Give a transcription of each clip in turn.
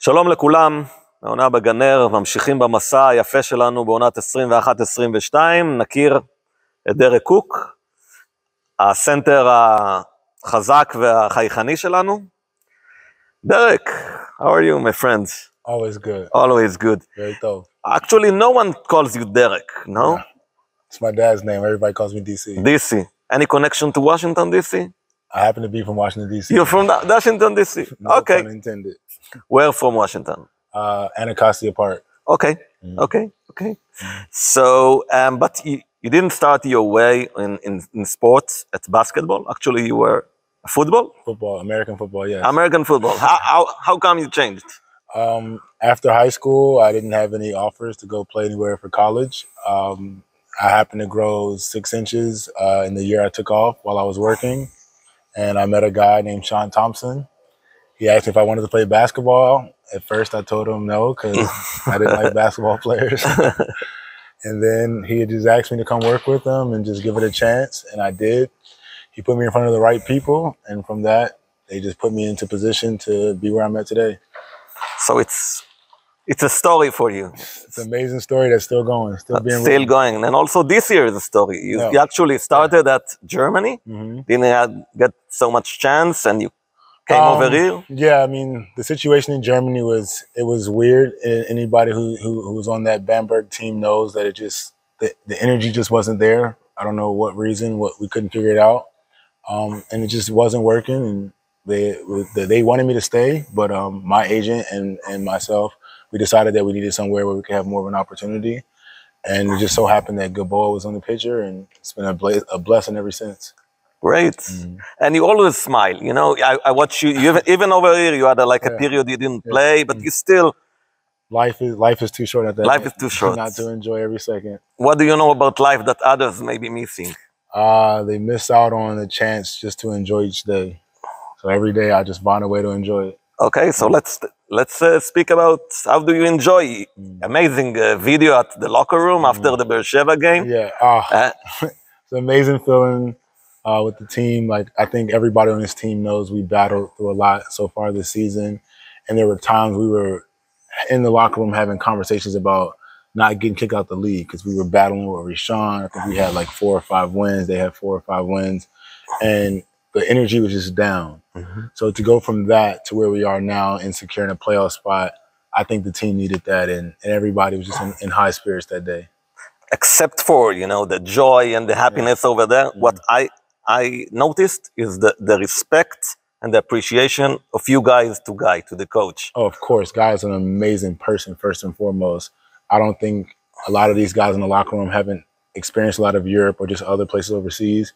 שלום לכולם, העונה בגנר, ממשיכים במסע היפה שלנו בעונת 21-22, נכיר את דרק קוק, הסנטר החזק והחייכני שלנו. דרק, how are you, my friends? Always good. Always good. Very thorough. Actually, no one calls you Derek, no? Yeah. It's my dad's name. Everybody calls me DC. DC. Any connection to Washington, DC? I happen to be from Washington, D.C. You're from Washington, DC? No Okay. pun intended. Where from Washington? Anacostia Park. Okay, okay. So, but you didn't start your way in sports at basketball. Actually, you were football? Football, American football, yes. American football. How come you changed? After high school, I didn't have any offers to go play anywhere for college. I happened to grow 6 inches in the year I took off while I was working. And I met a guy named Sean Thompson. He asked me if I wanted to play basketball. At first, I told him no because I didn't like basketball players. And then he just asked me to come work with him and just give it a chance. And I did. He put me in front of the right people. And from that, they just put me into position to be where I'm at today. So it's a story for you. It's an amazing story that's still going, still being Still written. going. And also this year is a story. You actually started at Germany. Didn't get so much chance and you came over here. Yeah, I mean, the situation in Germany was weird. Anybody who was on that Bamberg team knows that the energy just wasn't there. I don't know what reason, we couldn't figure it out. And it just wasn't working. And they wanted me to stay, but my agent and myself, we decided that we needed somewhere where we could have more of an opportunity. And it just so happened that Gilboa was on the picture, and it's been a blessing ever since. Great. And you always smile. You know, I watch you even over here, you had a period you didn't play, but you still... Life is too short at that. Life is too short. Not to enjoy every second. What do you know about life that others may be missing? They miss out on the chance just to enjoy each day. So every day I just find a way to enjoy it. Okay, so let's speak about how do you enjoy amazing video at the locker room after the Beersheba game. Yeah, it's an amazing feeling with the team. Like, I think everybody on this team knows we battled through a lot so far this season, and there were times we were in the locker room having conversations about not getting kicked out the league because we were battling with Rashawn. I think we had like 4 or 5 wins. They had 4 or 5 wins, and the energy was just down. So to go from that to where we are now in securing a playoff spot, I think the team needed that, and everybody was just in high spirits that day. Except for, the joy and the happiness over there, what I noticed is the respect and the appreciation of you guys to the coach. Oh, of course. Guy is an amazing person, first and foremost. I don't think a lot of these guys in the locker room haven't experienced a lot of Europe or just other places overseas.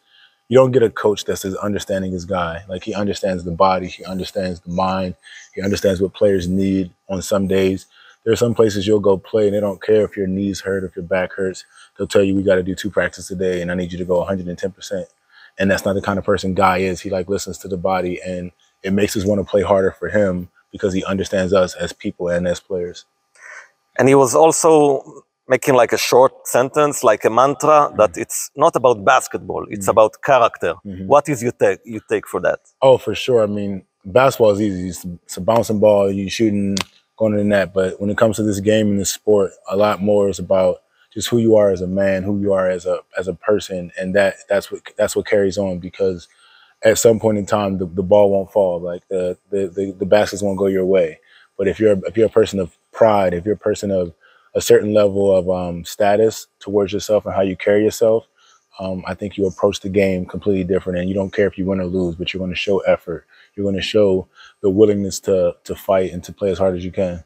You don't get a coach that's as understanding as Guy. Like, he understands the body, he understands the mind, he understands what players need on some days. There are some places you'll go play and they don't care if your knees hurt, if your back hurts. They'll tell you, we got to do 2 practices a day and I need you to go 110%. And that's not the kind of person Guy is. He listens to the body, and it makes us want to play harder for him because he understands us as people and as players. And he was also making like a short sentence, like a mantra, that it's not about basketball, it's about character. What is your take for that? Oh, for sure. I mean, basketball is easy. It's a bouncing ball, you shooting, going to the net. But when it comes to this game and this sport, a lot more is about just who you are as a man, who you are as a person, and that's what carries on. Because at some point in time, the ball won't fall. Like the baskets won't go your way. But if you're a person of pride, if you're a person of a certain level of status towards yourself and how you carry yourself, I think you approach the game completely different, and you don't care if you win or lose, but you're going to show effort. You're going to show the willingness to fight and to play as hard as you can.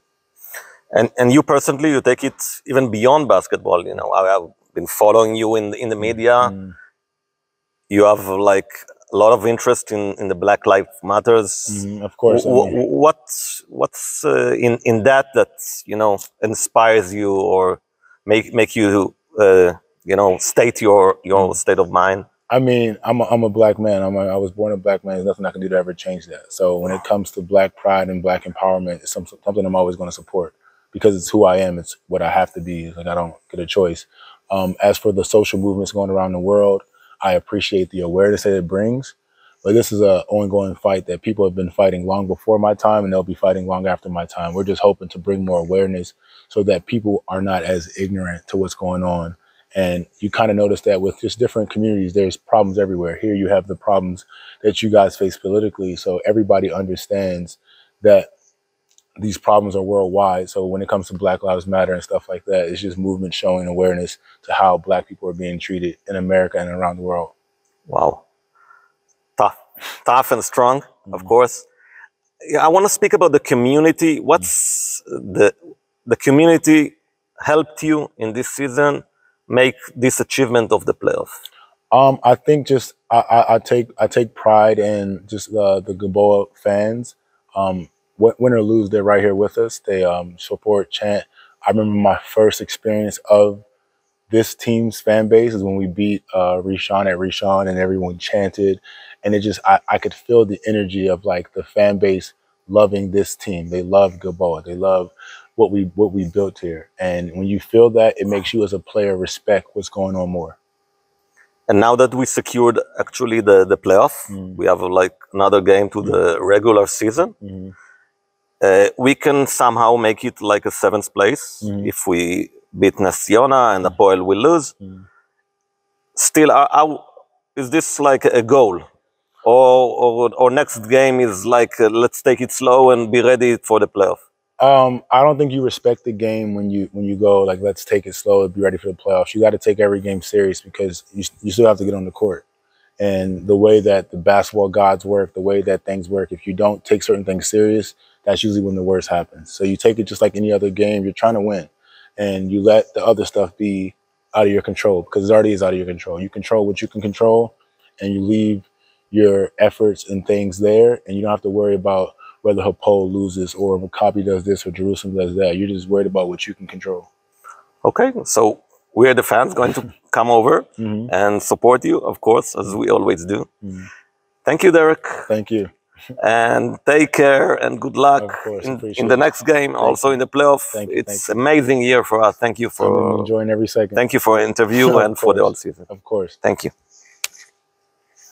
And you personally, you take it even beyond basketball. I've been following you in the media. You have like a lot of interest in the Black Lives Matters. Of course. What's in that inspires you or make you state your state of mind? I mean, I'm a black man. I was born a black man. There's nothing I can do to ever change that. So when it comes to black pride and black empowerment, it's something I'm always going to support because it's who I am. It's what I have to be. It's like I don't get a choice. As for the social movements going around the world, I appreciate the awareness that it brings. But this is an ongoing fight that people have been fighting long before my time, and they'll be fighting long after my time. We're just hoping to bring more awareness so that people are not as ignorant to what's going on. And you kind of notice that with just different communities, there's problems everywhere. Here you have the problems that you guys face politically. So everybody understands that these problems are worldwide. So when it comes to Black Lives Matter and stuff like that, it's just movement showing awareness to how Black people are being treated in America and around the world. Wow. Tough and strong, of course. Yeah, I want to speak about the community. What's the community helped you in this season make this achievement of the playoff? I think just I take pride in just the Gilboa fans. Win or lose, they're right here with us. They support, chant. I remember my first experience of this team's fan base is when we beat Rishon at Rishon, and everyone chanted, and it just I could feel the energy of like the fan base loving this team. They love Gilboa. They love what we built here, and when you feel that, it makes you as a player respect what's going on more. And now that we secured actually the playoff, we have like another game to the regular season. We can somehow make it like a 7th place if we beat Nes Ziona and Hapoel will lose. Still, is this like a goal? Or next game is like, let's take it slow and be ready for the playoff? I don't think you respect the game when you go like, let's take it slow and be ready for the playoffs. You got to take every game serious because you still have to get on the court. And the way that the basketball gods work, the way that things work, if you don't take certain things serious, that's usually when the worst happens. So you take it just like any other game. You're trying to win. And you let the other stuff be out of your control because it already is out of your control. You control what you can control, and you leave your efforts and things there, and you don't have to worry about whether Hapoel loses or Maccabi does this or Jerusalem does that. You're just worried about what you can control. Okay, so we are the fans going to come over and support you, of course, as we always do. Thank you, Derek. Thank you. And take care and good luck in the next game, also in the playoff. It's an amazing year for us. Thank you for I'm enjoying every second. Thank you for the interview and for the whole season. Of course. Thank you.